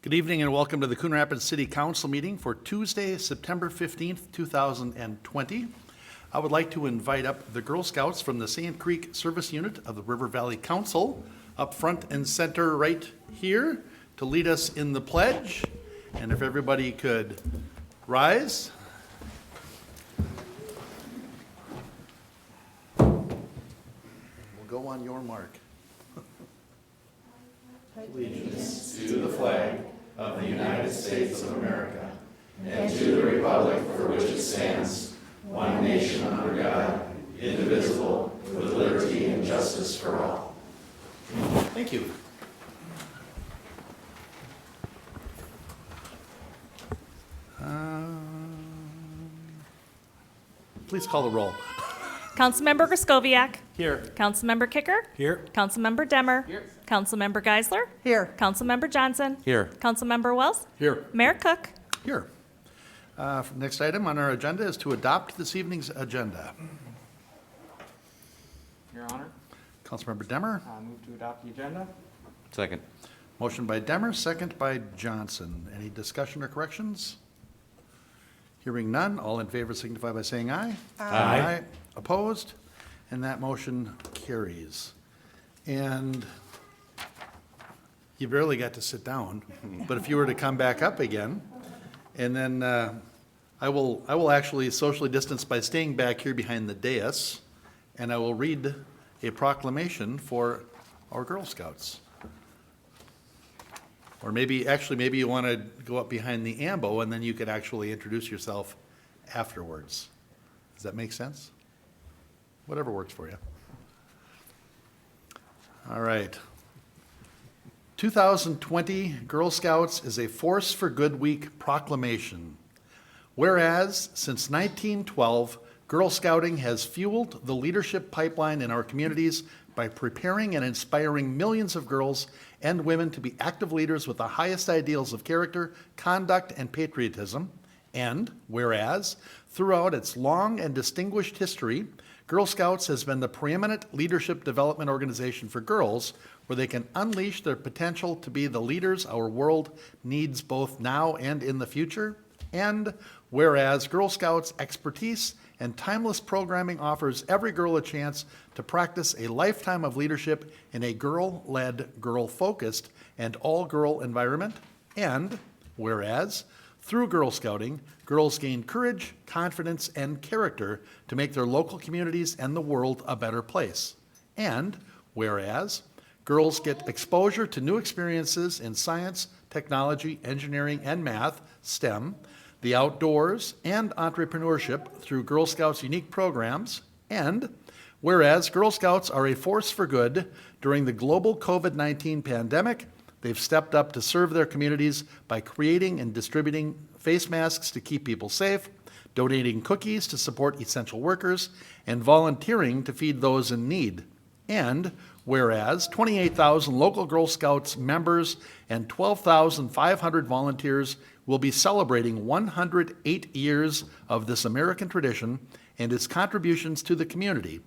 Good evening and welcome to the Coon Rapids City Council meeting for Tuesday, September 15th, 2020. I would like to invite up the Girl Scouts from the Sand Creek Service Unit of the River Valley Council up front and center right here to lead us in the pledge. And if everybody could rise. We'll go on your mark. Allegiance to the flag of the United States of America and to the republic for which it stands, one nation under God, indivisible, with liberty and justice for all. Thank you. Please call the roll. Councilmember Griscoviac. Here. Councilmember Kicker. Here. Councilmember Demmer. Here. Councilmember Geisler. Here. Councilmember Johnson. Here. Councilmember Wells. Here. Mayor Cook. Here. Next item on our agenda is to adopt this evening's agenda. Your Honor, Councilmember Demmer. move to adopt the agenda. Second. Motion by Demmer, second by Johnson. Any discussion or corrections? Hearing none, all in favor signify by saying aye. Aye. Opposed? And that motion carries. And you barely got to sit down, but if you were to come back up again, and then I will actually socially distance by staying back here behind the dais, and I will read a proclamation for our Girl Scouts. Or maybe you want to go up behind the ambo, and then you could actually introduce yourself afterwards. Does that make sense? Whatever works for you. All right. 2020 Girl Scouts is a Force for Good Week proclamation. Whereas, since 1912, Girl Scouting has fueled the leadership pipeline in our communities by preparing and inspiring millions of girls and women to be active leaders with the highest ideals of character, conduct, and patriotism. And whereas, throughout its long and distinguished history, Girl Scouts has been the preeminent leadership development organization for girls, where they can unleash their potential to be the leaders our world needs both now and in the future. And whereas Girl Scouts' expertise and timeless programming offers every girl a chance to practice a lifetime of leadership in a girl-led, girl-focused, and all-girl environment. And whereas, through Girl Scouting, girls gain courage, confidence, and character to make their local communities and the world a better place. And whereas, girls get exposure to new experiences in science, technology, engineering, and math, STEM, the outdoors, and entrepreneurship through Girl Scouts' unique programs. And whereas Girl Scouts are a force for good during the global COVID-19 pandemic, they've stepped up to serve their communities by creating and distributing face masks to keep people safe, donating cookies to support essential workers, and volunteering to feed those in need. And whereas 28,000 local Girl Scouts members and 12,500 volunteers will be celebrating 108 years of this American tradition and its contributions to the community.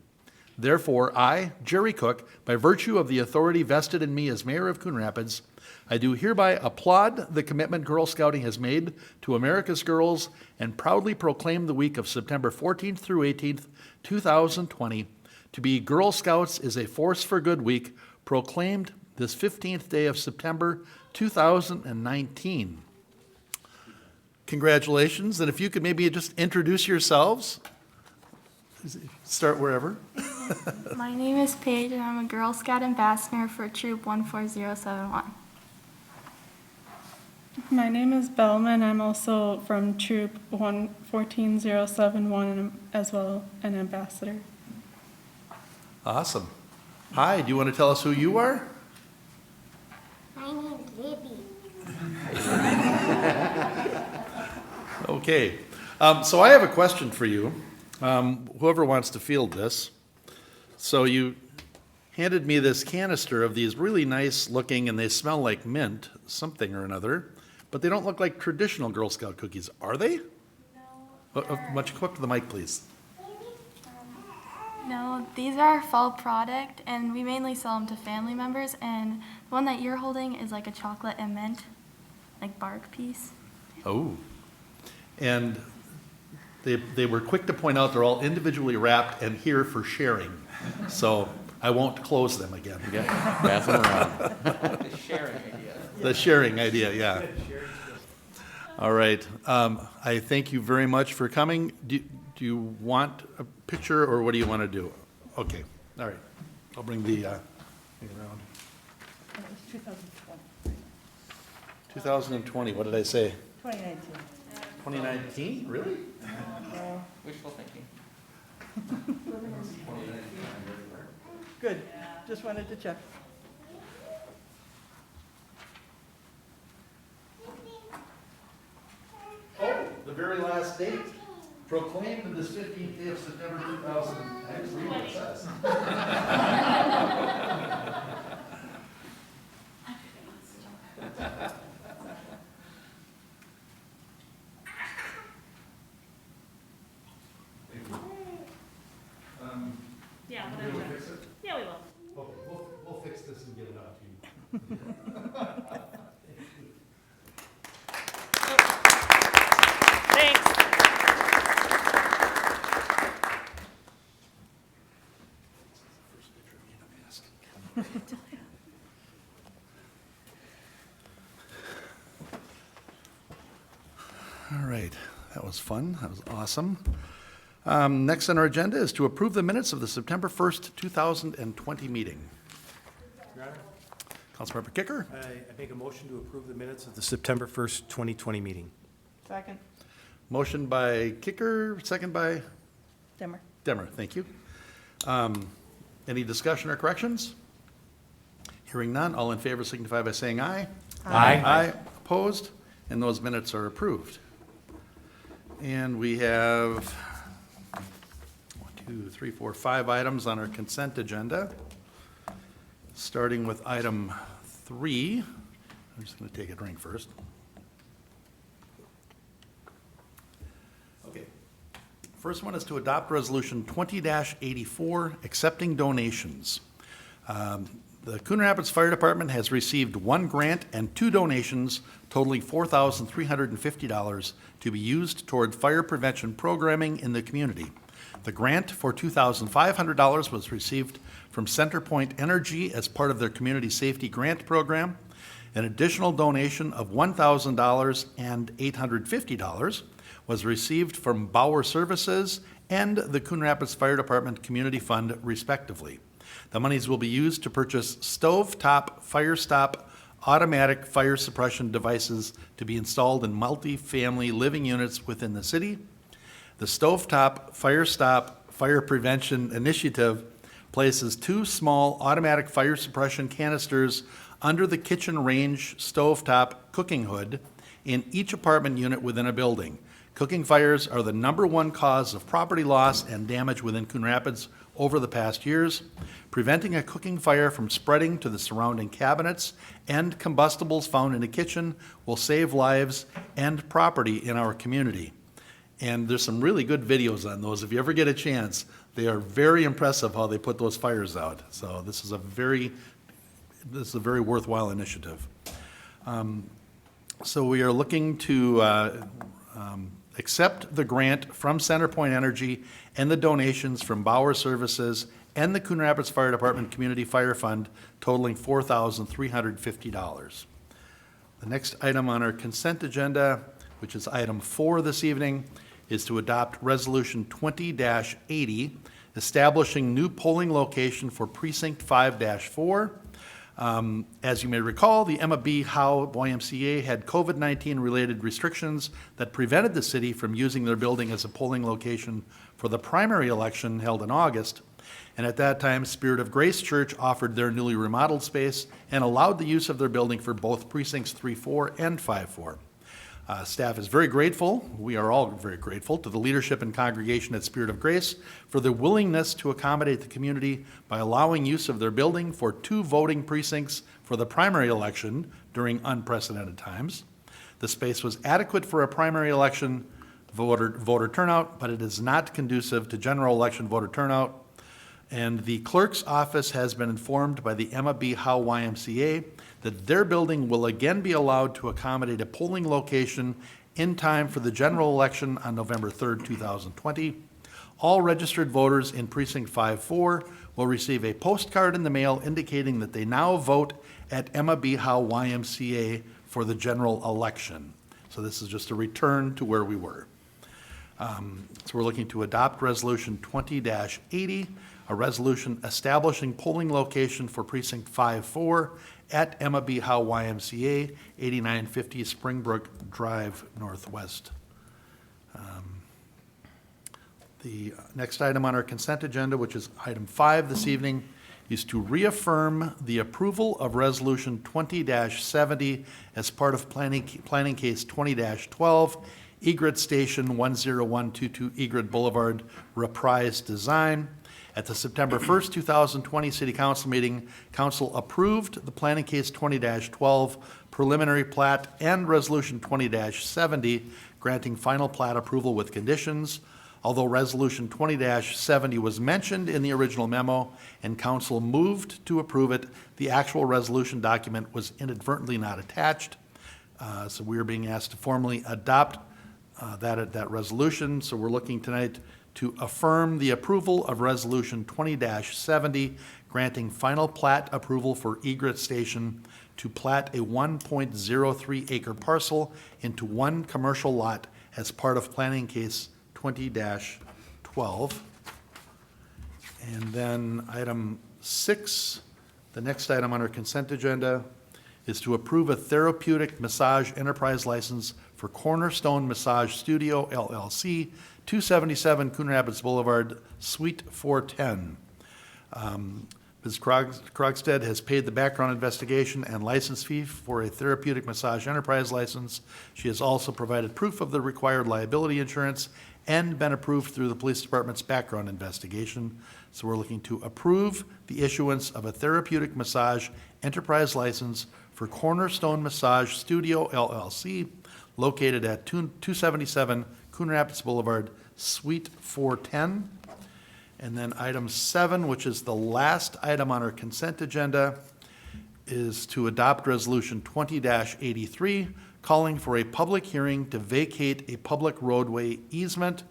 Therefore, I, Jerry Cook, by virtue of the authority vested in me as mayor of Coon Rapids, I do hereby applaud the commitment Girl Scouting has made to America's girls and proudly proclaim the week of September 14th through 18th, 2020, to be Girl Scouts is a Force for Good Week, proclaimed this 15th day of September 2019. Congratulations, and if you could maybe just introduce yourselves. Start wherever. My name is Paige, and I'm a Girl Scout ambassador for Troop 14071. My name is Bellman. I'm also from Troop 14071 and as well an ambassador. Awesome. Hi, do you want to tell us who you are? My name is Levy. Okay. So I have a question for you. Whoever wants to field this. So you handed me this canister of these really nice looking, and they smell like mint, something or another, but they don't look like traditional Girl Scout cookies, are they? No. Much quick to the mic, please. No, these are our fall product, and we mainly sell them to family members, and the one that you're holding is like a chocolate and mint. like bark piece. Oh. And they were quick to point out they're all individually wrapped and here for sharing. So I won't close them again. Yeah, pass them around. The sharing idea. The sharing idea, yeah. All right. I thank you very much for coming. Do you want a picture or what do you want to do? Okay, all right. I'll bring the thing around. It was 2020. 2020, what did I say? 2019. 2019, really? Well, Wishful thinking. good. Just wanted to check. Oh, the very last date, proclaimed this 15th day of September 2000. I just read what it says. Yeah, Will you fix it? Yeah, we will. Okay, we'll fix this and get it out to you. Thanks. First picture of me in a mask. All right, that was fun. That was awesome. Next on our agenda is to approve the minutes of the September 1st, 2020 meeting. Your Honor, Councilmember Kicker, I make a motion to approve the minutes of the September 1st, 2020 meeting. Second. motion by Kicker, second by Demmer. Demmer. Thank you. Any discussion or corrections? Hearing none, all in favor signify by saying aye. Aye. Aye, opposed, and those minutes are approved. And we have 5 items on our consent agenda. Starting with item 3. I'm just going to take a drink first. Okay. First one is to adopt Resolution 20-84, accepting donations. The Coon Rapids Fire Department has received 1 grant and 2 donations totaling $4,350 to be used toward fire prevention programming in the community. The grant for $2,500 was received from Centerpoint Energy as part of their Community Safety Grant Program. An additional donation of $1,000 and $850 was received from Bauer Services and the Coon Rapids Fire Department Community Fund, respectively. The monies will be used to purchase stove-top fire stop automatic fire suppression devices to be installed in multi-family living units within the city. The Stovetop Fire Stop Fire Prevention Initiative places 2 small automatic fire suppression canisters under the kitchen range stovetop cooking hood in each apartment unit within a building. Cooking fires are the #1 cause of property loss and damage within Coon Rapids over the past years. Preventing a cooking fire from spreading to the surrounding cabinets and combustibles found in a kitchen will save lives and property in our community. And there's some really good videos on those. If you ever get a chance, they are very impressive how they put those fires out. So this is a very worthwhile initiative. So we are looking to accept the grant from Centerpoint Energy and the donations from Bauer Services and the Coon Rapids Fire Department Community Fire Fund totaling $4,350. The next item on our consent agenda, which is item 4 this evening, is to adopt Resolution 20-80, establishing new polling location for Precinct 5-4. As you may recall, the Emma B. Howe YMCA had COVID-19 related restrictions that prevented the city from using their building as a polling location for the primary election held in August. And at that time, Spirit of Grace Church offered their newly remodeled space and allowed the use of their building for both precincts 3-4 and 5-4. Staff is very grateful, we are all very grateful, to the leadership and congregation at Spirit of Grace for their willingness to accommodate the community by allowing use of their building for 2 voting precincts for the primary election during unprecedented times. The space was adequate for a primary election voter turnout, but it is not conducive to general election voter turnout. And the clerk's office has been informed by the Emma B. Howe YMCA that their building will again be allowed to accommodate a polling location in time for the general election on November 3rd, 2020. All registered voters in Precinct 5-4 will receive a postcard in the mail indicating that they now vote at Emma B. Howe YMCA for the general election. So this is just a return to where we were. So we're looking to adopt Resolution 20-80, a resolution establishing polling location for Precinct 5-4 at Emma B. Howe YMCA, 8950 Springbrook Drive Northwest. The next item on our consent agenda, which is item 5 this evening, is to reaffirm the approval of Resolution 20-70 as part of planning case 20-12, Egret Station 10122 Egret Boulevard, Reprise design. At the September 1st, 2020 City Council meeting, Council approved the planning case 20-12 preliminary plat and Resolution 20-70 granting final plat approval with conditions. Although Resolution 20-70 was mentioned in the original memo and Council moved to approve it, the actual resolution document was inadvertently not attached. So we are being asked to formally adopt that resolution. So we're looking tonight to affirm the approval of Resolution 20-70, granting final plat approval for Egret Station to plat a 1.03 acre parcel into one commercial lot as part of planning case 20-12. And then item 6, the next item on our consent agenda, is to approve a Therapeutic massage enterprise license for Cornerstone Massage Studio LLC, 277 Coon Rapids Boulevard, Suite 410. Ms. Krogstad has paid the background investigation and license fee for a Therapeutic massage enterprise license. She has also provided proof of the required liability insurance and been approved through the police department's background investigation. So we're looking to approve the issuance of a Therapeutic massage enterprise license for Cornerstone Massage Studio LLC, located at 277 Coon Rapids Boulevard, Suite 410. And then item 7, which is the last item on our consent agenda, is to adopt Resolution 20-83, calling for a public hearing to vacate a public roadway easement.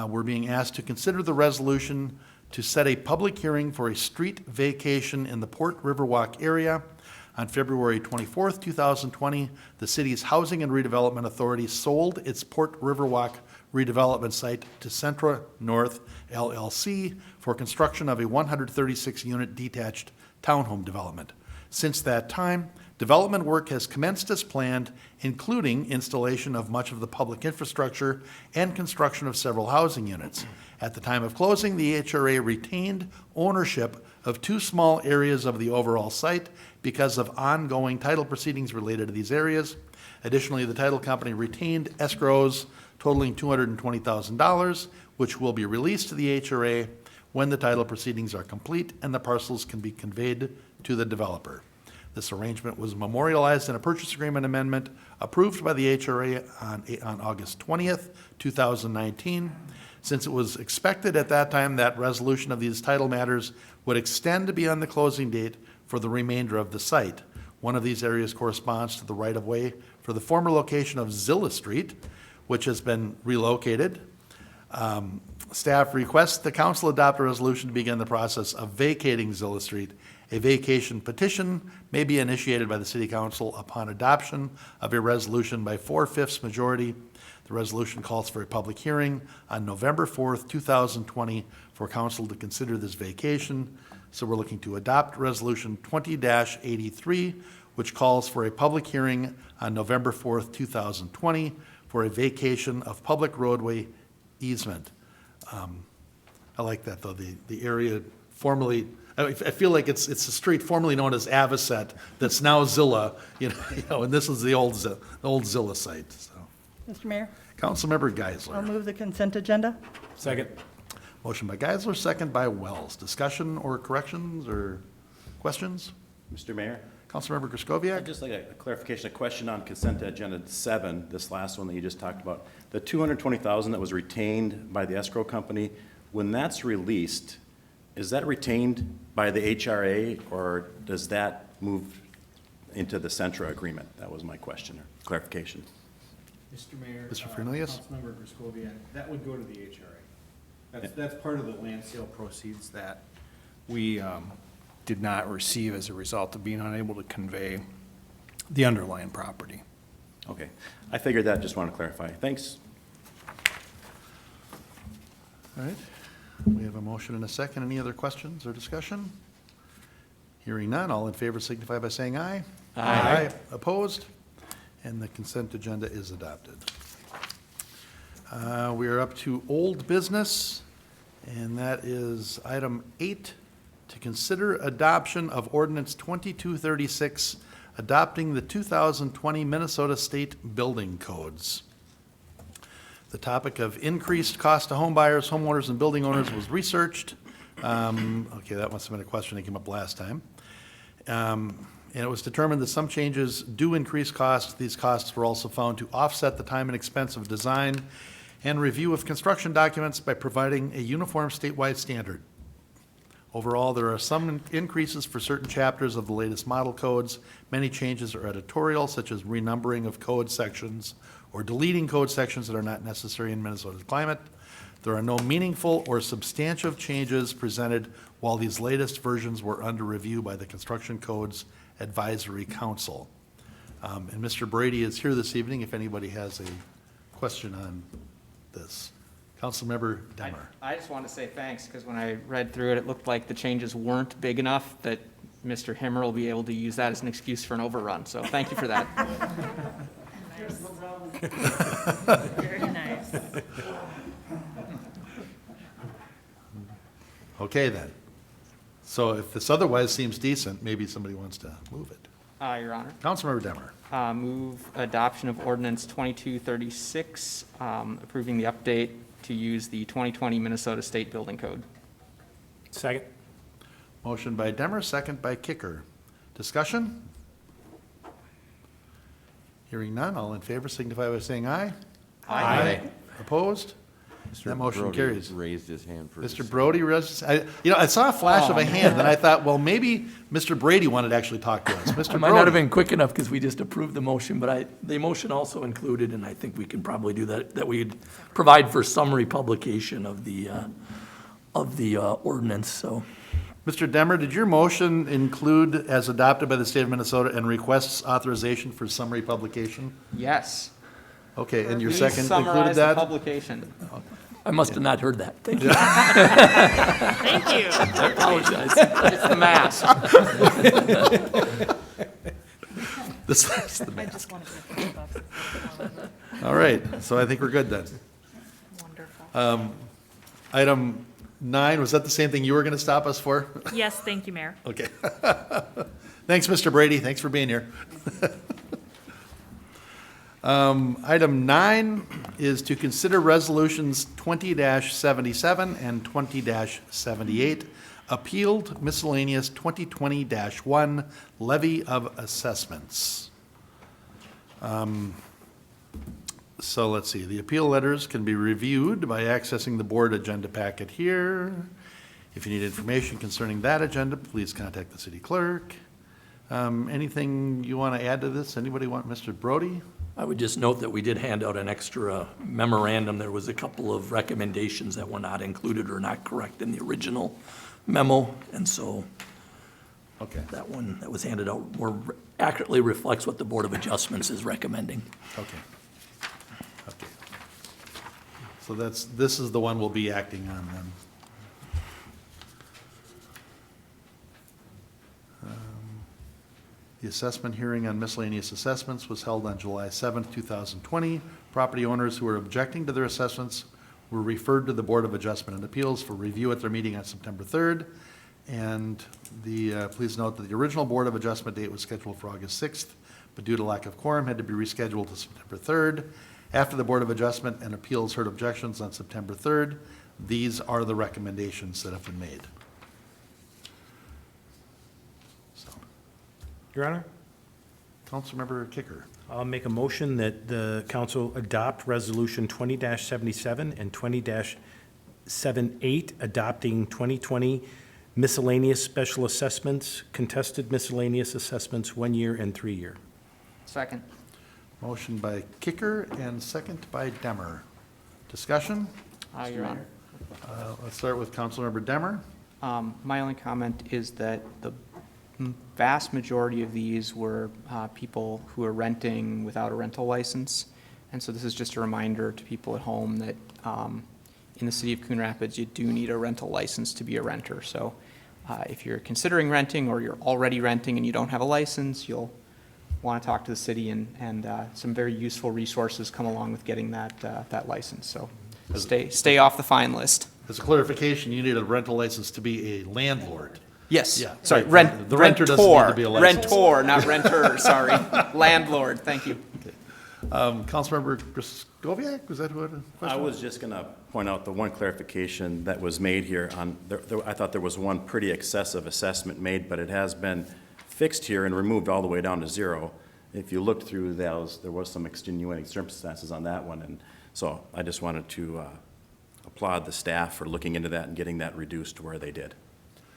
We're being asked to consider the resolution to set a public hearing for a street vacation in the Port Riverwalk area. On February 24th, 2020, the city's Housing and Redevelopment Authority sold its Port Riverwalk redevelopment site to Centra North LLC for construction of a 136-unit detached townhome development. Since that time, development work has commenced as planned, including installation of much of the public infrastructure and construction of several housing units. At the time of closing, the HRA retained ownership of 2 small areas of the overall site because of ongoing title proceedings related to these areas. Additionally, the title company retained escrows totaling $220,000, which will be released to the HRA when the title proceedings are complete and the parcels can be conveyed to the developer. This arrangement was memorialized in a purchase agreement amendment approved by the HRA on August 20th, 2019. Since it was expected at that time that resolution of these title matters would extend beyond the closing date for the remainder of the site. One of these areas corresponds to the right-of-way for the former location of Zilla Street, which has been relocated. Staff requests the council adopt a resolution to begin the process of vacating Zilla Street. A vacation petition may be initiated by the city council upon adoption of a resolution by 4/5 majority. The resolution calls for a public hearing on November 4th, 2020 for council to consider this vacation. So we're looking to adopt Resolution 20-83, which calls for a public hearing on November 4th, 2020 for a vacation of public roadway easement. I like that, though, the area formerly, I feel like it's a street formerly known as Avocet that's now Zilla, and this is the old Zilla site. So, Mr. Mayor, Councilmember I'll Geisler. move the consent agenda. Second. Motion by Geisler, second by Wells. Discussion or corrections or questions? Mr. Mayor, Councilmember I'd Griscoviac? just like a clarification, a question on consent agenda 7, this last one that you just talked about. The $220,000 that was retained by the escrow company, when that's released, Is that retained by the HRA, or does that move into the Centra agreement? That was my question, or clarification. Mr. Mayor. Mr. Fernelius? Councilmember Griscoviac, that would go to the HRA. That's part of the land sale proceeds that we did not receive as a result of being unable to convey the underlying property. Okay, I figured that, just want to clarify. Thanks. All right, we have a motion and a second. Any other questions or discussion? Hearing none, all in favor signify by saying aye. Aye. Opposed? And the consent agenda is adopted. We are up to old business, and that is item 8, to consider adoption of Ordinance 2236, adopting the 2020 Minnesota State Building Codes. The topic of increased cost to home buyers, homeowners, and building owners was researched. Okay, that must have been a question that came up last time. And it was determined that some changes do increase costs. These costs were also found to offset the time and expense of design and review of construction documents by providing a uniform statewide standard. Overall, there are some increases for certain chapters of the latest model codes. Many changes are editorial, such as renumbering of code sections or deleting code sections that are not necessary in Minnesota's climate. There are no meaningful or substantive changes presented while these latest versions were under review by the Construction Codes Advisory Council. And Mr. Brady is here this evening if anybody has a question on this. Councilmember Demmer. I just want to say thanks, because when I read through it, it looked like the changes weren't big enough that Mr. Himmer will be able to use that as an excuse for an overrun. So thank you for that. Very nice. Okay, then. So if this otherwise seems decent, maybe somebody wants to move it. Your Honor. Councilmember Demmer. Move adoption of Ordinance 2236, approving the update to use the 2020 Minnesota State Building Code. Second. Motion by Demmer, second by Kicker. Discussion? Hearing none, all in favor signify by saying aye. Aye. Opposed? That motion Brody carries. raised his hand for Mr. Brody, I saw a flash of a hand, and I thought, well, maybe Mr. Brady wanted to actually talk to us. Mr. I might not have Brody. been quick enough because we just approved the motion, but the motion also included, and I think we can probably do that we'd provide for summary publication of the ordinance, so. Mr. Demmer, did your motion include as adopted by the state of Minnesota and requests authorization for summary publication? Yes. Okay, and your Please second included summarize the that? publication. I must have not heard that. Thank you. Thank you. I apologize. It's the mask. This is the I mask. just want to get the All right, so I think we're good then. Wonderful. Item 9, was that the same thing you were going to stop us for? Yes, thank you, Mayor. Okay. Thanks, Mr. Brady. Thanks for being here. Item 9 is to consider resolutions 20-77 and 20-78, appealed miscellaneous 2020-1 levy of assessments. So let's see, the appeal letters can be reviewed by accessing the board agenda packet here. If you need information concerning that agenda, please contact the city clerk. Anything you want to add to this? Anybody want, Mr. Brody? I would just note that we did hand out an extra memorandum. There was a couple of recommendations that were not included or not correct in the original memo, and so Okay, that one that was handed out more accurately reflects what the Board of Adjustments is recommending. okay. Okay. So this is the one we'll be acting on then. The assessment hearing on miscellaneous assessments was held on July 7th, 2020. Property owners who are objecting to their assessments were referred to the Board of Adjustment and Appeals for review at their meeting on September 3rd. And please note that the original Board of Adjustment date was scheduled for August 6th, but due to lack of quorum, had to be rescheduled to September 3rd. After the Board of Adjustment and Appeals heard objections on September 3rd, these are the recommendations that have been made. So, Your Honor, Councilmember Kicker. I'll make a motion that the council adopt Resolution 20-77 and 20-78, adopting 2020 miscellaneous special assessments, contested miscellaneous assessments, 1 year and 3 year. Second. Motion by Kicker and second by Demmer. Discussion? Your Honor. Let's start with Councilmember Demmer. My only comment is that the vast majority of these were people who are renting without a rental license. And so this is just a reminder to people at home that in the city of Coon Rapids, you do need a rental license to be a renter. So if you're considering renting or you're already renting and you don't have a license, you'll want to talk to the city, and some very useful resources come along with getting that license. So stay off the fine list. As a clarification, you need a rental license to be a landlord. Yes, Yeah, sorry, right. The renter doesn't need to be a licensed. Rentor, not renter, sorry. Landlord, thank you. Councilmember Griskoviac, was that who had a question? I was just going to point out the one clarification that was made here on, I thought there was one pretty excessive assessment made, but it has been fixed here and removed all the way down to 0. If you looked through those, there was some extenuating circumstances on that one, and so I just wanted to applaud the staff for looking into that and getting that reduced to where they did.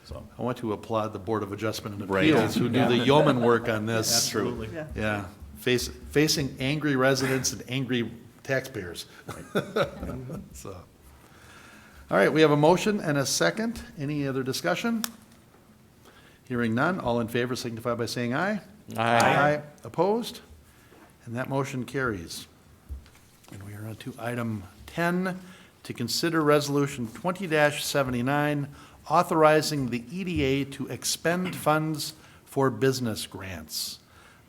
So I want to applaud the Board of Adjustment and Right. Appeals who do the yeoman work on this. Absolutely. Yeah. Yeah, facing angry residents and angry taxpayers. So, all right, we have a motion and a second. Any other discussion? Hearing none, all in favor signify by saying aye. Aye. Opposed? And that motion carries. And we are on to item 10, to consider Resolution 20-79, authorizing the EDA to expend funds for business grants.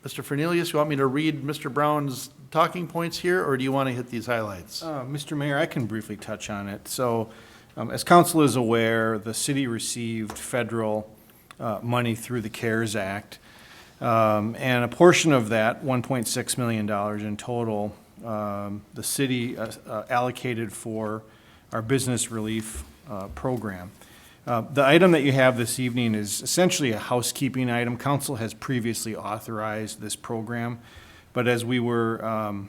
Mr. Fernelius, you want me to read Mr. Brown's talking points here, or do you want to hit these highlights? Mr. Mayor, I can briefly touch on it. So, as council is aware, the city received federal money through the CARES Act, and a portion of that, $1.6 million in total, the city allocated for our business relief program. The item that you have this evening is essentially a housekeeping item. Council has previously authorized this program, but as we were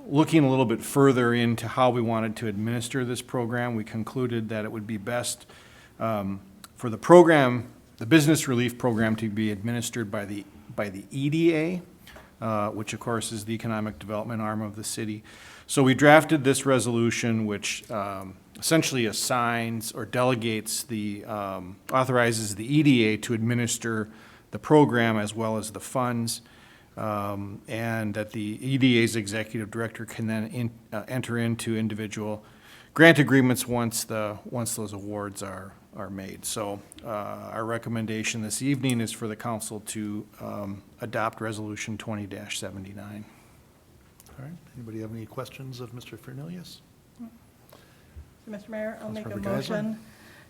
looking a little bit further into how we wanted to administer this program, we concluded that it would be best for the program, the business relief program, to be administered by the EDA, which of course is the economic development arm of the city. So we drafted this resolution, which essentially assigns or delegates authorizes the EDA to administer the program as well as the funds, and that the EDA's executive director can then enter into individual grant agreements once those awards are made. So our recommendation this evening is for the council to adopt Resolution 20-79. All right, anybody have any questions of Mr. Fernelius? Mr. Mayor, I'll make a Councilmember Geisler? motion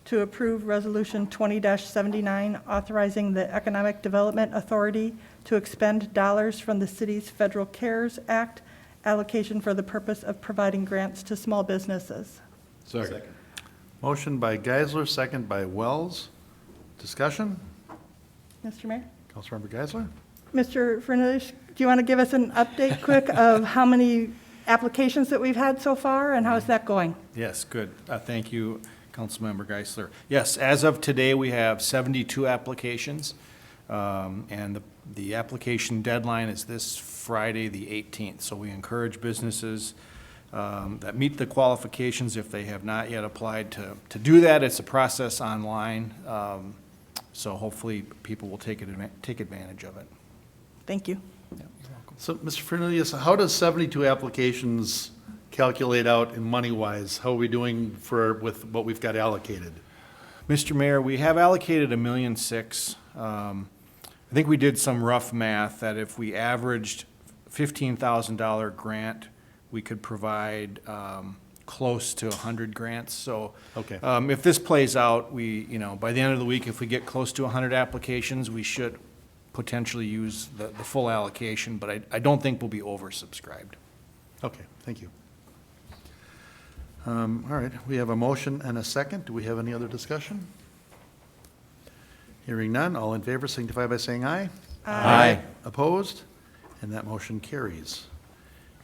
to approve Resolution 20-79, authorizing the Economic Development Authority to expend dollars from the city's Federal CARES Act allocation for the purpose of providing grants to small businesses. Second. Motion by Geisler, second by Wells. Discussion? Mr. Mayor? Councilmember Geisler? Mr. Fernandez, do you want to give us an update quick of how many applications that we've had so far, and how is that going? Yes, good. Thank you, Councilmember Geisler. Yes, as of today, we have 72 applications, and the application deadline is this Friday, the 18th. So we encourage businesses that meet the qualifications, if they have not yet applied, to do that. It's a process online, so hopefully people will take advantage of it. Thank you. So, Mr. Fernelius, how does 72 applications calculate out in money-wise? How are we doing with what we've got allocated? Mr. Mayor, we have allocated $1.6 million. I think we did some rough math that if we averaged $15,000 grant, we could provide close to 100 grants. So Okay. If this plays out, by the end of the week, if we get close to 100 applications, we should potentially use the full allocation, but I don't think we'll be oversubscribed. Okay, thank you. All right, we have a motion and a second. Do we have any other discussion? Hearing none, all in favor signify by saying aye. Aye. Opposed? And that motion carries.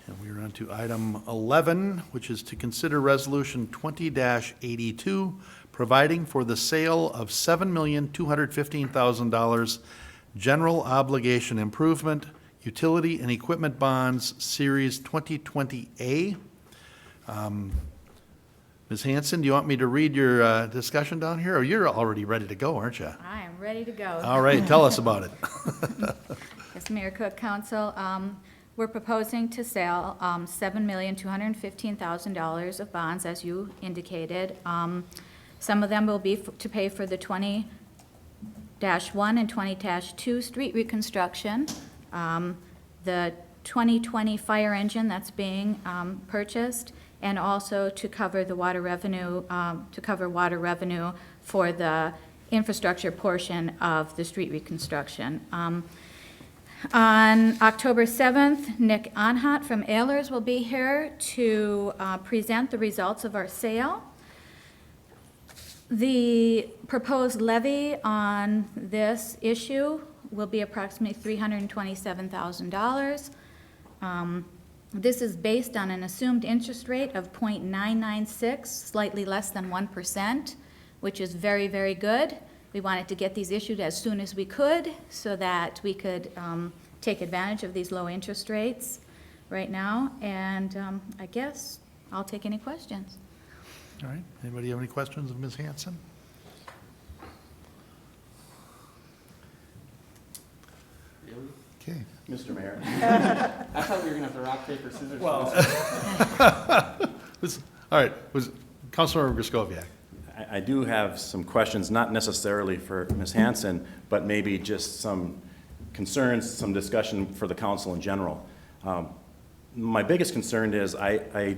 And we are on to item 11, which is to consider Resolution 20-82, providing for the sale of $7,215,000 general obligation improvement, utility and equipment bonds, Series 2020A. Ms. Hanson, do you want me to read your discussion down here, or you're already ready to go, aren't you? I am ready to go. All right, tell us about it. Yes, Mayor Cook, Council, we're proposing to sell $7,215,000 of bonds, as you indicated. Some of them will be to pay for the 20-1 and 20-2 street reconstruction, the 2020 fire engine that's being purchased, and also to cover the water revenue, for the infrastructure portion of the street reconstruction. On October 7th, Nick Onhat from Ehlers will be here to present the results of our sale. The proposed levy on this issue will be approximately $327,000. This is based on an assumed interest rate of 0.996, slightly less than 1%, which is very, very good. We wanted to get these issued as soon as we could so that we could take advantage of these low interest rates right now. And I guess I'll take any questions. All right, anybody have any questions of Ms. Hanson? Okay. Mr. Mayor. I thought we were going to have to rock, paper, scissors. All right, was Councilmember Griscoviac. I do have some questions, not necessarily for Ms. Hanson, but maybe just some concerns, some discussion for the council in general. My biggest concern is I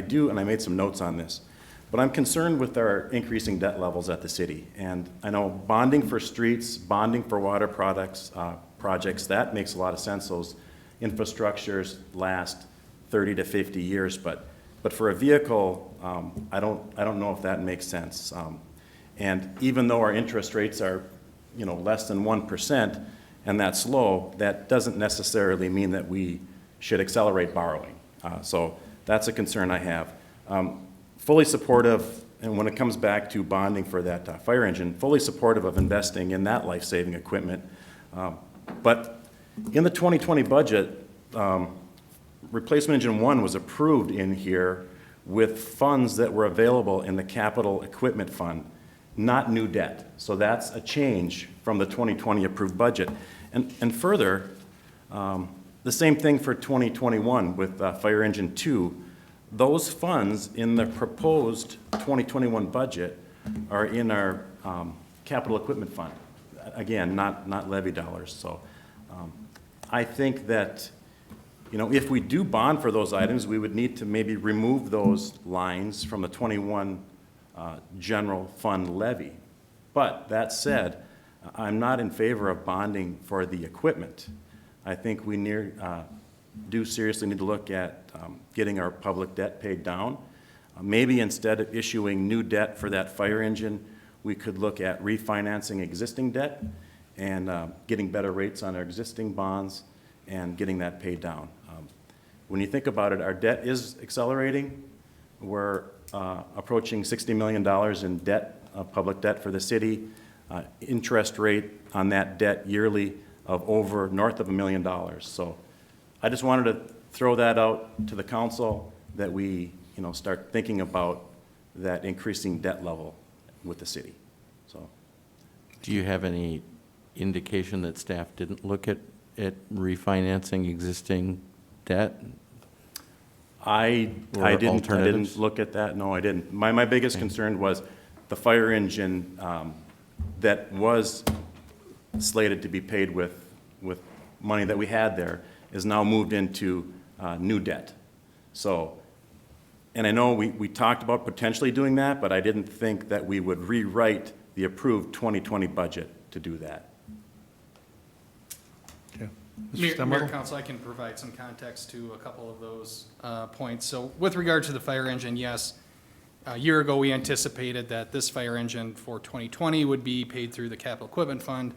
do, and I made some notes on this, but I'm concerned with our increasing debt levels at the city. And I know bonding for streets, bonding for water projects, that makes a lot of sense. Those infrastructures last 30 to 50 years, but for a vehicle, I don't know if that makes sense. And even though our interest rates are, less than 1%, and that's low, that doesn't necessarily mean that we should accelerate borrowing. So that's a concern I have. Fully supportive, and when it comes back to bonding for that fire engine, fully supportive of investing in that life-saving equipment. But in the 2020 budget, Replacement Engine 1 was approved in here with funds that were available in the Capital Equipment Fund, not new debt. So that's a change from the 2020 approved budget. And further, the same thing for 2021 with Fire Engine 2. Those funds in the proposed 2021 budget are in our Capital Equipment Fund. Again, not levy dollars. So I think that, if we do bond for those items, we would need to maybe remove those lines from the 21 general fund levy. But that said, I'm not in favor of bonding for the equipment. I think we do seriously need to look at getting our public debt paid down. Maybe instead of issuing new debt for that fire engine, we could look at refinancing existing debt and getting better rates on our existing bonds and getting that paid down. When you think about it, our debt is accelerating. We're approaching $60 million in debt, public debt for the city. Interest rate on that debt yearly of north of $1 million. So I just wanted to throw that out to the council that we, start thinking about that increasing debt level with the city. So, do you have any indication that staff didn't look at refinancing existing debt? I didn't look at that. No, I didn't. My biggest concern was the fire engine that was slated to be paid with money that we had there is now moved into new debt. So, and I know we talked about potentially doing that, but I didn't think that we would rewrite the approved 2020 budget to do that. Okay. Mayor, Council, I can provide some context to a couple of those points. So with regard to the fire engine, yes, a year ago we anticipated that this fire engine for 2020 would be paid through the Capital Equipment Fund.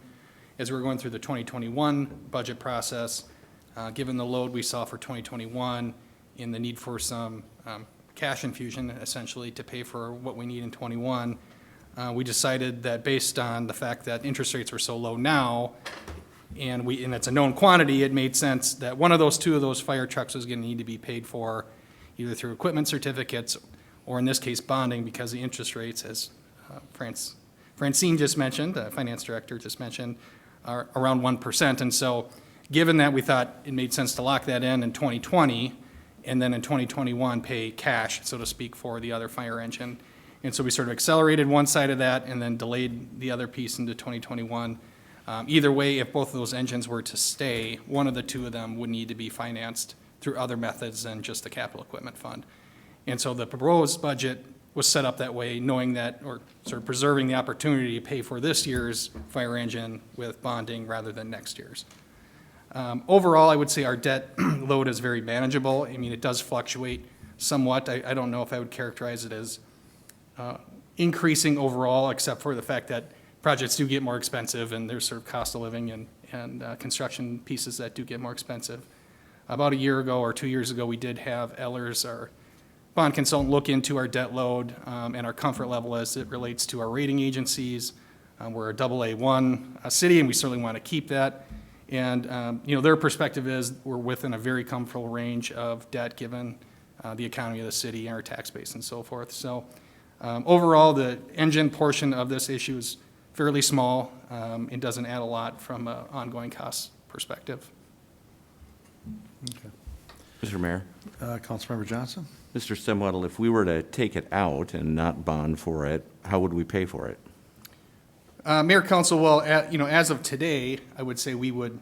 As we were going through the 2021 budget process, given the load we saw for 2021 in the need for some cash infusion essentially to pay for what we need in 21, we decided that based on the fact that interest rates were so low now, and it's a known quantity, it made sense that two of those fire trucks was gonna need to be paid for either through equipment certificates or in this case bonding, because the interest rates, as Francine just mentioned, the finance director just mentioned, are around 1%. And so given that, we thought it made sense to lock that in 2020, and then in 2021 pay cash, so to speak, for the other fire engine. And so we sort of accelerated one side of that and then delayed the other piece into 2021. Either way, if both of those engines were to stay, one of the two of them would need to be financed through other methods than just the capital equipment fund. And so the proposed budget was set up that way, knowing that, or sort of preserving the opportunity to pay for this year's fire engine with bonding rather than next year's. Overall, I would say our debt load is very manageable. I mean, it does fluctuate somewhat. I don't know if I would characterize it as increasing overall, except for the fact that projects do get more expensive and there's sort of cost of living and construction pieces that do get more expensive. About a year ago or 2 years ago, we did have Ellers, our bond consultant, look into our debt load and our comfort level as it relates to our rating agencies. We're a AA1 city, and we certainly want to keep that. And their perspective is we're within a very comfortable range of debt given the economy of the city and our tax base and so forth. So overall, the engine portion of this issue is fairly small. It doesn't add a lot from an ongoing cost perspective. Okay. Mr. Mayor? Councilmember Johnson? Mr. Stemwedel, if we were to take it out and not bond for it, how would we pay for it? Mayor, Council, well, as of today, I would say we would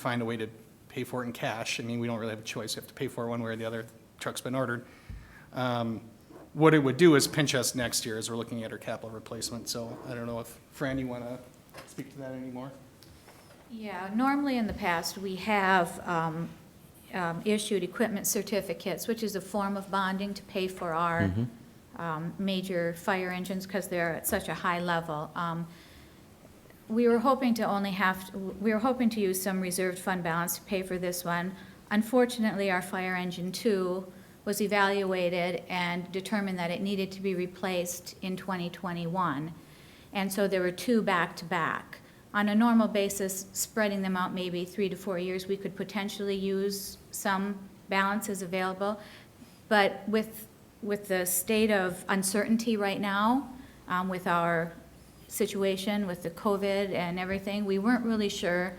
find a way to pay for it in cash. I mean, we don't really have a choice. We have to pay for it one way or the other. The truck's been ordered. What it would do is pinch us next year as we're looking at our capital replacement. So I don't know if, Fran, you want to speak to that anymore? Yeah, normally in the past, we have issued equipment certificates, which is a form of bonding to pay for our major fire engines because they're at such a high level. We were hoping to use some reserved fund balance to pay for this one. Unfortunately, our fire engine 2 was evaluated and determined that it needed to be replaced in 2021. And so there were 2 back-to-back. On a normal basis, spreading them out maybe 3 to 4 years, we could potentially use some balances available. But with the state of uncertainty right now, with our situation with the COVID and everything, we weren't really sure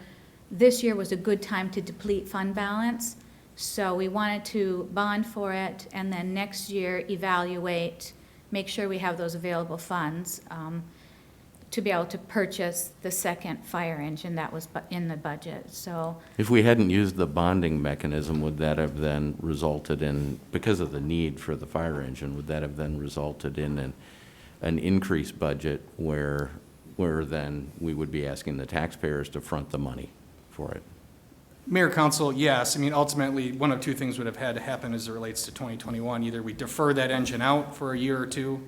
this year was a good time to deplete fund balance. So we wanted to bond for it and then next year evaluate, make sure we have those available funds to be able to purchase the second fire engine that was in the budget. So If we hadn't used the bonding mechanism, would that have then resulted in, because of the need for the fire engine, would that have then resulted in an increased budget where then we would be asking the taxpayers to front the money for it? Mayor, Council, yes. I mean, ultimately, one of 2 things would have had to happen as it relates to 2021. Either we defer that engine out for a year or 2,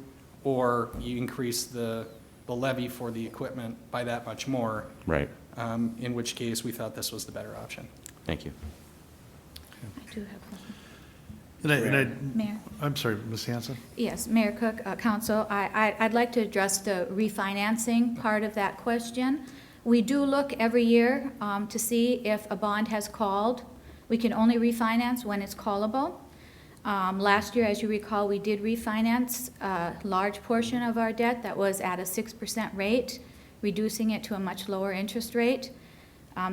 or you increase the levy for the equipment by that much more. Right. In which case, we thought this was the better option. Thank you. I do have one. Mayor? I'm sorry, Ms. Hanson? Yes, Mayor Cook, Council, I'd like to address the refinancing part of that question. We do look every year to see if a bond has called. We can only refinance when it's callable. Last year, as you recall, we did refinance a large portion of our debt that was at a 6% rate, reducing it to a much lower interest rate.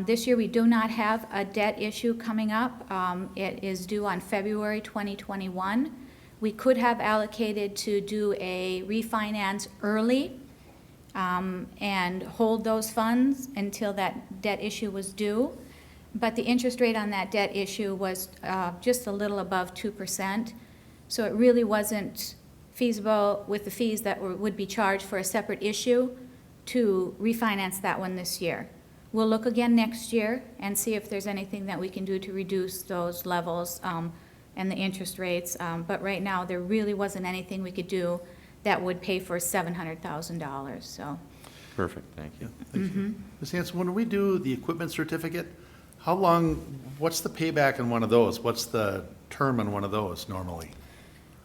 This year, we do not have a debt issue coming up. It is due on February 2021. We could have allocated to do a refinance early and hold those funds until that debt issue was due. But the interest rate on that debt issue was just a little above 2%. So it really wasn't feasible with the fees that would be charged for a separate issue to refinance that one this year. We'll look again next year and see if there's anything that we can do to reduce those levels and the interest rates. But right now, there really wasn't anything we could do that would pay for $700,000, so. Perfect, thank you. Thank you. Ms. Hanson, when we do the equipment certificate, how long, what's the payback on one of those? What's the term on one of those normally?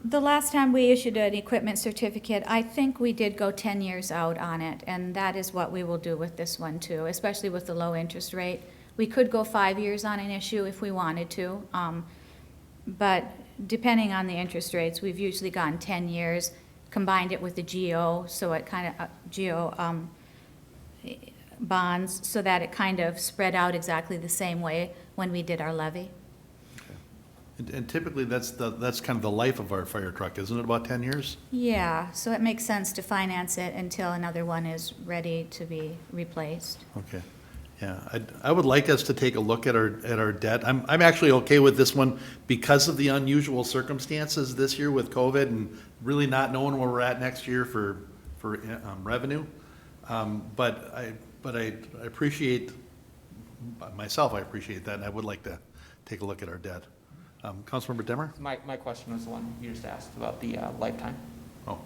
The last time we issued an equipment certificate, I think we did go 10 years out on it, and that is what we will do with this one too, especially with the low interest rate. We could go 5 years on an issue if we wanted to, but depending on the interest rates, we've usually gone 10 years, combined it with the GO, so it kind of, GO bonds, so that it kind of spread out exactly the same way when we did our levy. And typically, that's kind of the life of our fire truck, isn't it, about 10 years? Yeah, so it makes sense to finance it until another one is ready to be replaced. Okay, yeah, I would like us to take a look at our debt. I'm actually okay with this one because of the unusual circumstances this year with COVID and really not knowing where we're at next year for revenue. But I appreciate, myself, I appreciate that, and I would like to take a look at our debt. Councilmember Demmer? My question was the one you just asked about the lifetime. Oh,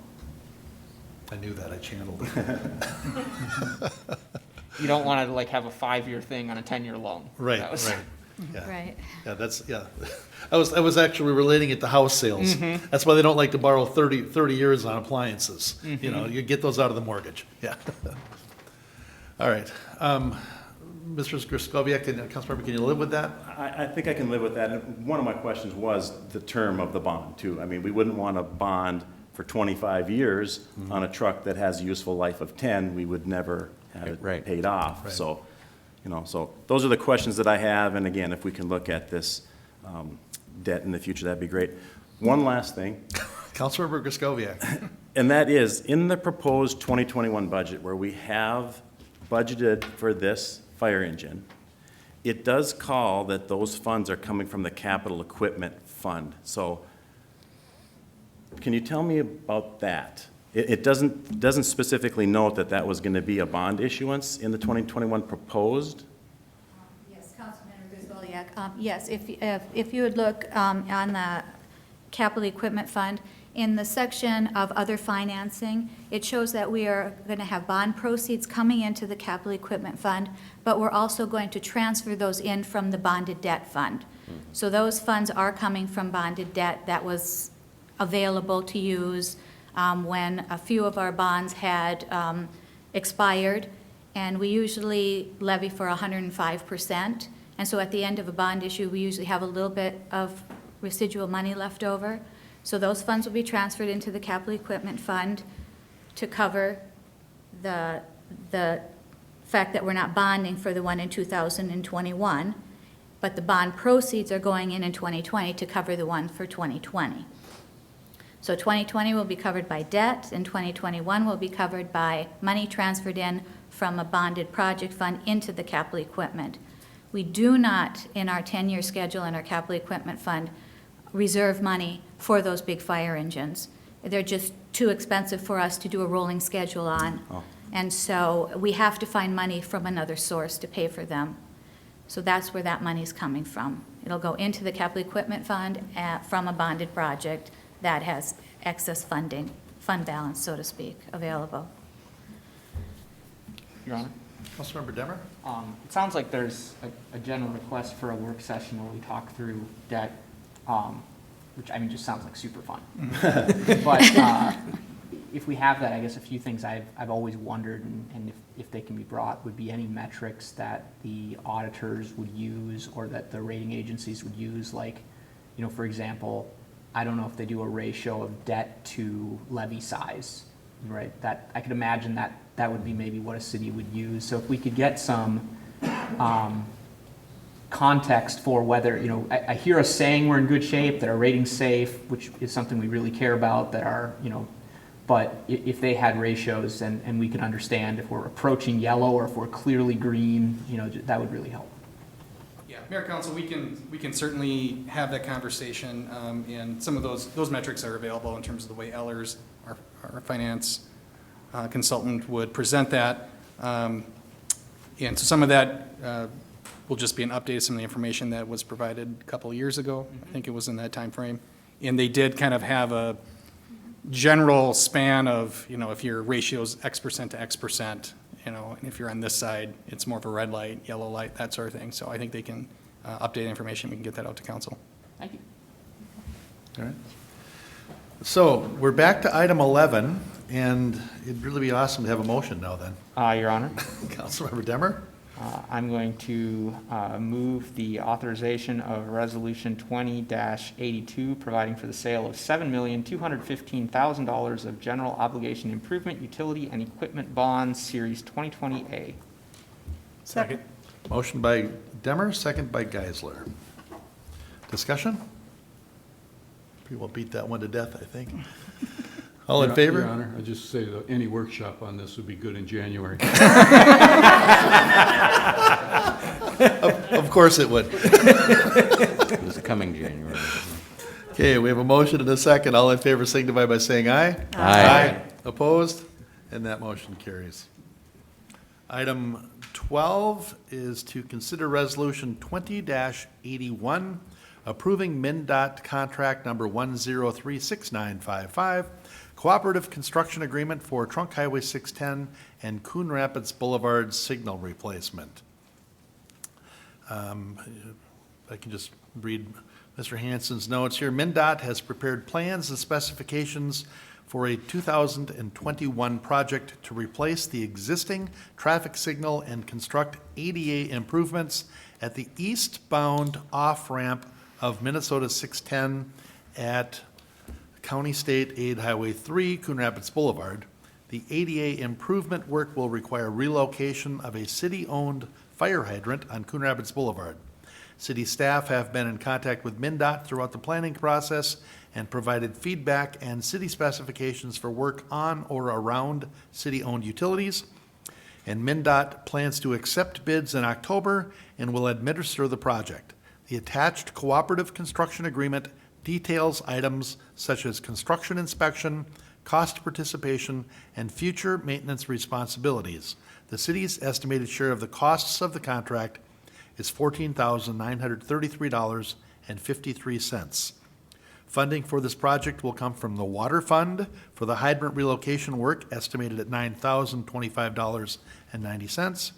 I knew that, I channeled it. You don't want to like have a 5-year thing on a 10-year loan. Right, That was- right. Yeah. Right. Yeah, yeah. I was actually relating it to house sales. That's why they don't like to borrow 30 years on appliances. You know, you get those out of the mortgage. Yeah. All right. Mr. Griscoviac, Councilmember, can you live with that? I think I can live with that. And one of my questions was the term of the bond, too. I mean, we wouldn't want a bond for 25 years on a truck that has a useful life of 10. We would never have it Right. paid off. Right. So, so those are the questions that I have. And again, if we can look at this debt in the future, that'd be great. One last thing. Councilmember Griscoviac. And that is, in the proposed 2021 budget, where we have budgeted for this fire engine, it does call that those funds are coming from the capital equipment fund. So can you tell me about that? It doesn't specifically note that that was going to be a bond issuance in the 2021 proposed? Yes, Councilmember Griswold, yes, if you would look on the capital equipment fund, in the section of other financing, it shows that we are going to have bond proceeds coming into the capital equipment fund, but we're also going to transfer those in from the bonded debt fund. So those funds are coming from bonded debt that was available to use when a few of our bonds had expired, and we usually levy for 105%. And so at the end of a bond issue, we usually have a little bit of residual money left over. So those funds will be transferred into the capital equipment fund to cover the fact that we're not bonding for the one in 2021, but the bond proceeds are going in 2020 to cover the one for 2020. So 2020 will be covered by debt, and 2021 will be covered by money transferred in from a bonded project fund into the capital equipment. We do not, in our 10-year schedule in our capital equipment fund, reserve money for those big fire engines. They're just too expensive for us to do a rolling schedule on. Oh. And so we have to find money from another source to pay for them. So that's where that money's coming from. It'll go into the capital equipment fund from a bonded project that has excess funding, fund balance, so to speak, available. Your Honor. Councilmember Demmer? It sounds like there's a general request for a work session where we talk through debt, which, I mean, just sounds like super fun. But if we have that, I guess a few things I've always wondered, and if they can be brought, would be any metrics that the auditors would use or that the rating agencies would use, like, for example, I don't know if they do a ratio of debt to levy size, right? That I could imagine that would be maybe what a city would use. So if we could get some context for whether, I hear us saying we're in good shape, that our rating's safe, which is something we really care about, that our, but if they had ratios and we could understand if we're approaching yellow or if we're clearly green, that would really help. Yeah, Mayor, Council, we can certainly have that conversation, and some of those metrics are available in terms of the way Ellers, our finance consultant, would present that. And so some of that will just be an update of some of the information that was provided a couple of years ago. I think it was in that time frame. And they did kind of have a general span of, if your ratio is X% to X%, and if you're on this side, it's more of a red light, yellow light, that sort of thing. So I think they can update information. We can get that out to council. Thank you. All right. So we're back to item 11, and it'd really be awesome to have a motion now then. Your Honor, Councilmember Demmer? I'm going to move the authorization of Resolution 20-82, providing for the sale of $7,215,000 of general obligation improvement, utility, and equipment bonds, Series 2020A. Second. Motion by Demmer, second by Geisler. Discussion? People beat that one to death, I think. All in favor? Your Honor, I just say that any workshop on this would be good in January. Of course it would. This coming January. Okay, we have a motion and a second. All in favor signify by saying aye. Aye. Opposed? And that motion carries. Item 12 is to consider Resolution 20-81, approving MnDOT contract number 1036955, Cooperative Construction Agreement for Trunk Highway 610 and Coon Rapids Boulevard signal replacement. I can just read Mr. Hansen's notes here. MnDOT has prepared plans and specifications for a 2021 project to replace the existing traffic signal and construct ADA improvements at the eastbound off-ramp of Minnesota 610 at County State Aid Highway 3, Coon Rapids Boulevard. The ADA improvement work will require relocation of a city-owned fire hydrant on Coon Rapids Boulevard. City staff have been in contact with MnDOT throughout the planning process and provided feedback and city specifications for work on or around city-owned utilities. And MnDOT plans to accept bids in October and will administer the project. The attached cooperative construction agreement details items such as construction inspection, cost participation, and future maintenance responsibilities. The city's estimated share of the costs of the contract is $14,933.53. Funding for this project will come from the Water Fund for the hydrant relocation work, estimated at $9,025.90,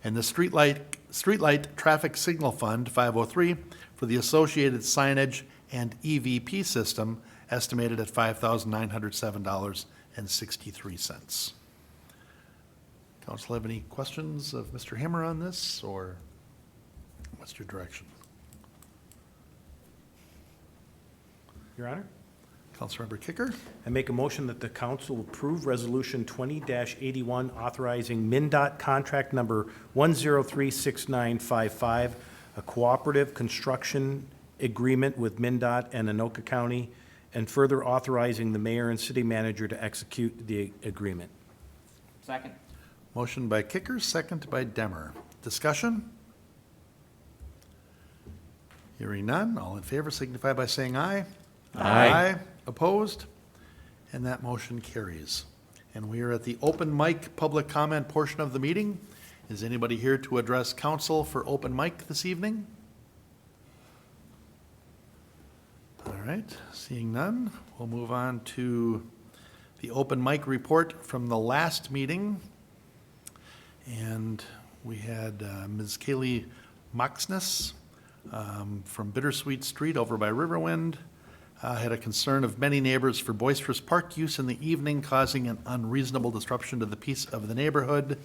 and the Streetlight Traffic Signal Fund, 503, for the associated signage and EVP system, estimated at $5,907.63. Council have any questions of Mr. Hammer on this, or what's your direction? Your Honor, Councilmember Kicker? I make a motion that the council approve Resolution 20-81, authorizing MnDOT contract number 1036955, a cooperative construction agreement with MnDOT and Anoka County, and further authorizing the mayor and city manager to execute the agreement. Second. Motion by Kicker, second by Demmer. Discussion? Hearing none, all in favor signify by saying aye. Aye. Opposed? And that motion carries. And we are at the open mic public comment portion of the meeting. Is anybody here to address council for open mic this evening? All right, seeing none, we'll move on to the open mic report from the last meeting. And we had Ms. Kaylee Moksnes from Bittersweet Street over by Riverwind. Had a concern of many neighbors for boisterous park use in the evening, causing an unreasonable disruption to the peace of the neighborhood.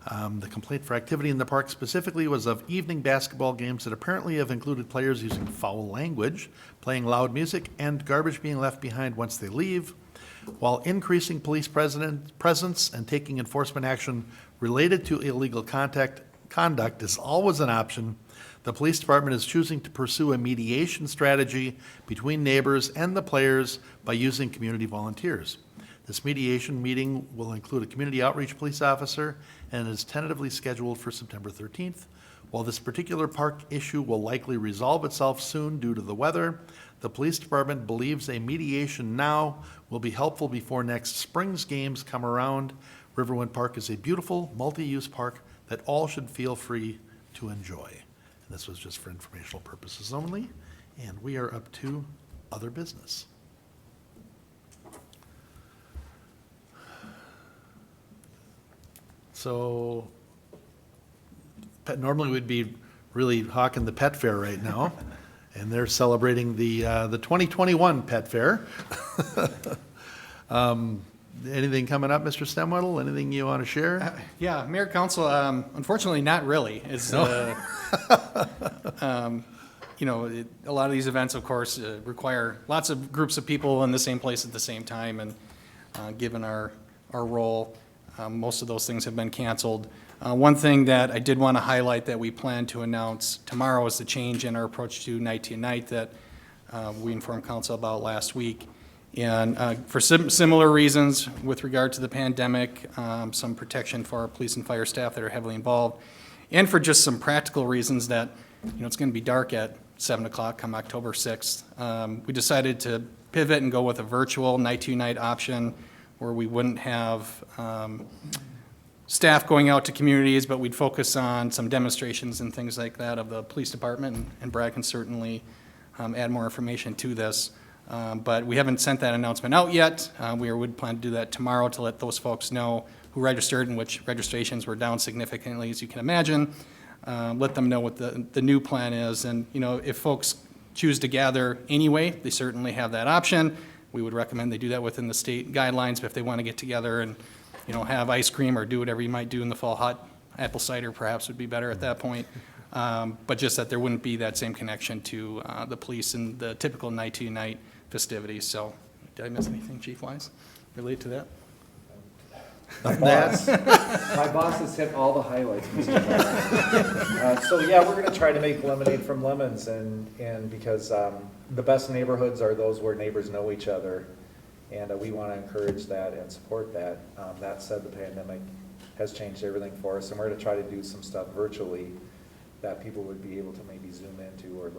The complaint for activity in the park specifically was of evening basketball games that apparently have included players using foul language, playing loud music, and garbage being left behind once they leave. While increasing police presence and taking enforcement action related to illegal conduct is always an option, the police department is choosing to pursue a mediation strategy between neighbors and the players by using community volunteers. This mediation meeting will include a community outreach police officer and is tentatively scheduled for September 13th. While this particular park issue will likely resolve itself soon due to the weather, the police department believes a mediation now will be helpful before next spring's games come around. Riverwind Park is a beautiful, multi-use park that all should feel free to enjoy. And this was just for informational purposes only, and we are up to other business. So, normally we'd be really hawking the pet fair right now, And they're celebrating the 2021 Pet Fair. Anything coming up, Mr. Stemwedel? Anything you want to share? Yeah, Mayor, Council, unfortunately, not really. It's, you know, a lot of these events, of course, require lots of groups of people in the same place at the same time, and given our role, most of those things have been canceled. One thing that I did want to highlight that we plan to announce tomorrow is the change in our approach to night-to-night that we informed council about last week. And for similar reasons with regard to the pandemic, some protection for our police and fire staff that are heavily involved, and for just some practical reasons that, you know, it's going to be dark at 7 o'clock come October 6th. We decided to pivot and go with a virtual night-to-night option where we wouldn't have staff going out to communities, but we'd focus on some demonstrations and things like that of the police department, and Brad can certainly add more information to this. But we haven't sent that announcement out yet. We would plan to do that tomorrow to let those folks know who registered, and which registrations were down significantly, as you can imagine. Let them know what the new plan is. And, you know, if folks choose to gather anyway, they certainly have that option. We would recommend they do that within the state guidelines, but if they want to get together and, you know, have ice cream or do whatever you might do in the fall hot, apple cider perhaps would be better at that point. But just that there wouldn't be that same connection to the police and the typical night-to-night festivities. So did I miss anything, Chief-wise, related to that? My boss has hit all the highlights, Mr. Mayor. So yeah, we're going to try to make lemonade from lemons, and because the best neighborhoods are those where neighbors know each other, and we want to encourage that and support that. That said, the pandemic has changed everything for us, and we're going to try to do some stuff virtually that people would be able to maybe zoom into or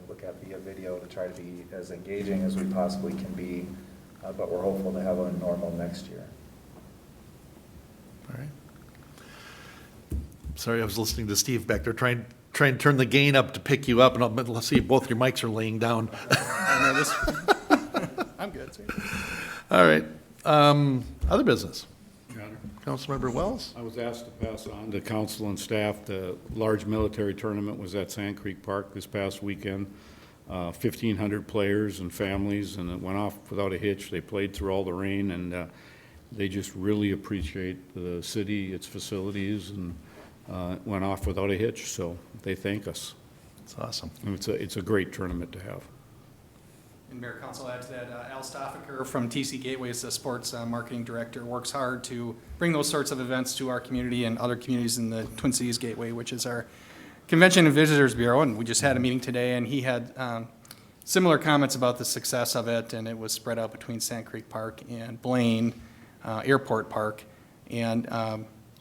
look at via video to try to be as engaging as we possibly can be. But we're hopeful to have a normal next year. All right. Sorry, I was listening to Steve back there trying to turn the gain up to pick you up, and let's see if both your mics are laying down. I'm good. All right. Other business. Councilmember Wells? I was asked to pass on to council and staff, the large military tournament was at Sand Creek Park this past weekend. 1,500 players and families, and it went off without a hitch. They played through all the rain, and they just really appreciate the city, its facilities, and went off without a hitch, so they thank us. That's awesome. And it's a great tournament to have. And Mayor, Council, add to that, Al Stoffaker from TC Gateway is the sports marketing director, works hard to bring those sorts of events to our community and other communities in the Twin Cities Gateway, which is our Convention and Visitors Bureau. And we just had a meeting today, and he had similar comments about the success of it, and it was spread out between Sand Creek Park and Blaine Airport Park. And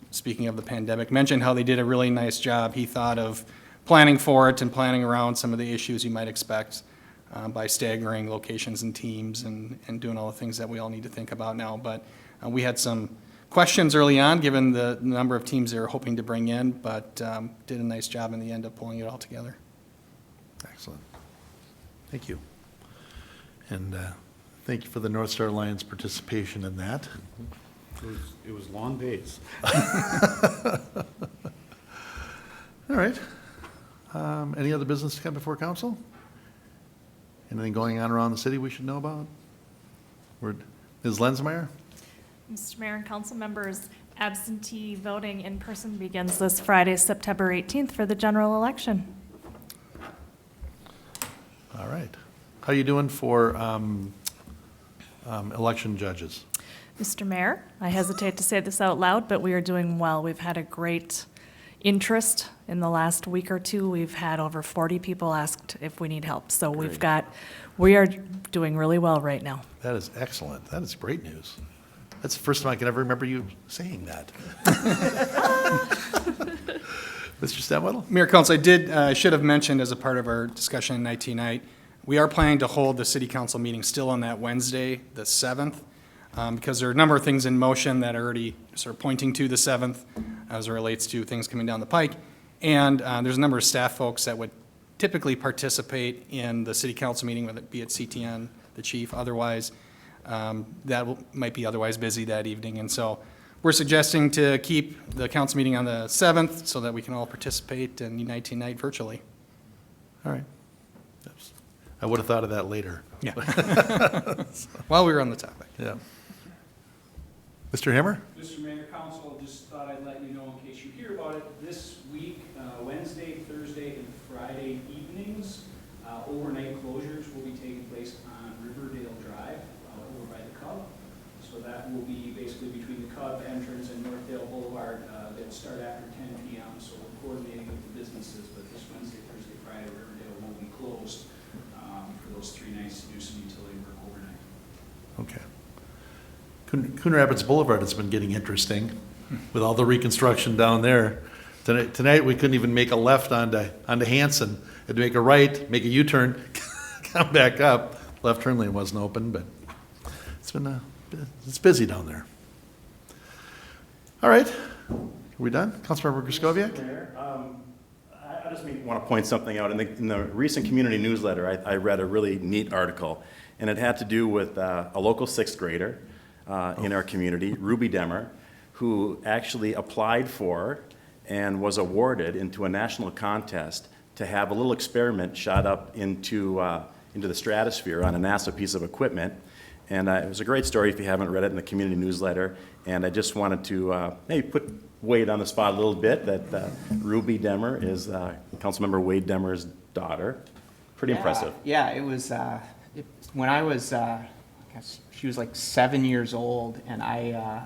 speaking of the pandemic, mentioned how they did a really nice job, he thought, of planning for it and planning around some of the issues you might expect by staggering locations and teams and doing all the things that we all need to think about now. But we had some questions early on, given the number of teams they were hoping to bring in, but did a nice job in the end of pulling it all together. Excellent. Thank you. And thank you for the North Star Alliance participation in that. It was long days. All right. Any other business to come before council? Anything going on around the city we should know about? Ms. Lensmeyer? Mr. Mayor and council members, absentee voting in person begins this Friday, September 18th for the general election. All right. How are you doing for election judges? Mr. Mayor, I hesitate to say this out loud, but we are doing well. We've had a great interest in the last week or two. We've had over 40 people asked if we need help. So we are doing really well right now. That is excellent. That is great news. That's the first time I can ever remember you saying that. Mr. Stemwedel? Mayor, Council, I should have mentioned as a part of our discussion in night, we are planning to hold the city council meeting still on that Wednesday, the 7th, because there are a number of things in motion that are already sort of pointing to the 7th as it relates to things coming down the pike. And there's a number of staff folks that would typically participate in the city council meeting, whether it be at CTN, the chief, otherwise, might be otherwise busy that evening. And so we're suggesting to keep the council meeting on the 7th so that we can all participate and unite tonight virtually. All right. I would have thought of that later. Yeah. While we were on the topic. Yeah. Mr. Hammer? Mr. Mayor, Council, just thought I'd let you know in case you hear about it. This week, Wednesday, Thursday, and Friday evenings, overnight closures will be taking place on Riverdale Drive over by the Cub. So that will be basically between the Cub entrance and Northdale Boulevard. They'll start after 10 p.m. So we're coordinating with the businesses, but this Wednesday, Thursday, Friday, Riverdale will be closed for those 3 nights to do some utility work overnight. Okay. Coon Rapids Boulevard has been getting interesting with all the reconstruction down there. Tonight we couldn't even make a left onto Hanson. Had to make a right, make a U-turn, come back up. Left turn lane wasn't open, but it's busy down there. All right, are we done? Councilmember Griscoviac? Mayor, I just want to point something out. In the recent community newsletter, I read a really neat article, and it had to do with a local 6th grader in our community, Ruby Demmer, who actually applied for and was awarded into a national contest to have a little experiment shot up into the stratosphere on a NASA piece of equipment. And it was a great story if you haven't read it in the community newsletter. And I just wanted to maybe put Wade on the spot a little bit, that Ruby Demmer is Councilmember Wade Demmer's daughter. Pretty impressive. Yeah, it was, when I was, I guess she was like 7 years old, and I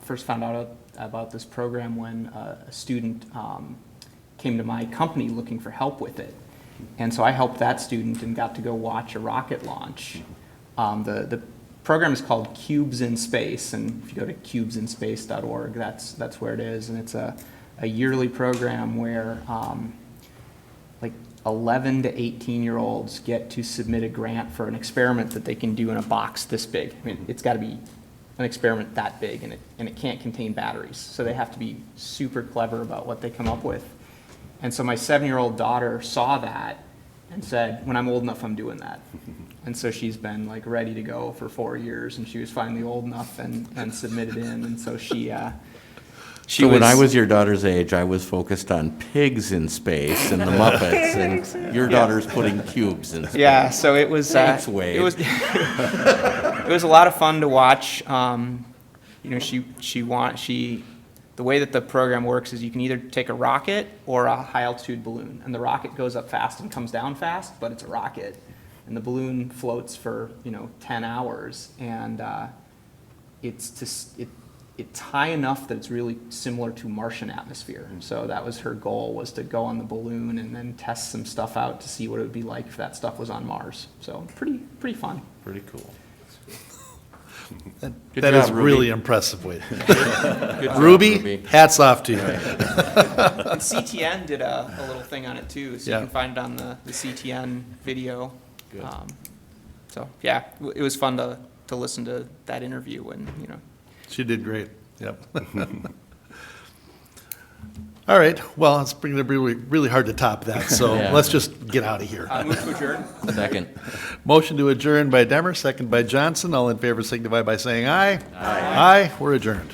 first found out about this program when a student came to my company looking for help with it. And so I helped that student and got to go watch a rocket launch. The program is called Cubes in Space, and if you go to cubesinspace.org, that's where it is. And it's a yearly program where like 11 to 18-year-olds get to submit a grant for an experiment that they can do in a box this big. I mean, it's got to be an experiment that big, and it can't contain batteries. So they have to be super clever about what they come up with. And so my 7-year-old daughter saw that and said, when I'm old enough, I'm doing that. And so she's been like ready to go for 4 years, and she was finally old enough and submitted in. And so so when I was your daughter's age, I was focused on pigs in space and the Muppets, and your daughter's putting cubes in space. Yeah, so it was. Thanks, Wade. It was. It was a lot of fun to watch. You know, the way that the program works is you can either take a rocket or a high altitude balloon, and the rocket goes up fast and comes down fast, but it's a rocket, and the balloon floats for 10 hours, and it's high enough that it's really similar to Martian atmosphere. So that was her goal, was to go on the balloon and then test some stuff out to see what it would be like if that stuff was on Mars. So pretty fun. Pretty cool. That is really impressive, Wade. Ruby, hats off to you. And CTN did a little thing on it too, so Yeah. you can find it on the CTN video. So yeah, it was fun to listen to that interview, and She did great. Yep. All right. Well, it's going to be really hard to top that. So Yeah. let's just get out of here. move to adjourn. Second. Motion to adjourn by Demmer, second by Johnson. All in favor signify by saying aye. Aye. We're adjourned.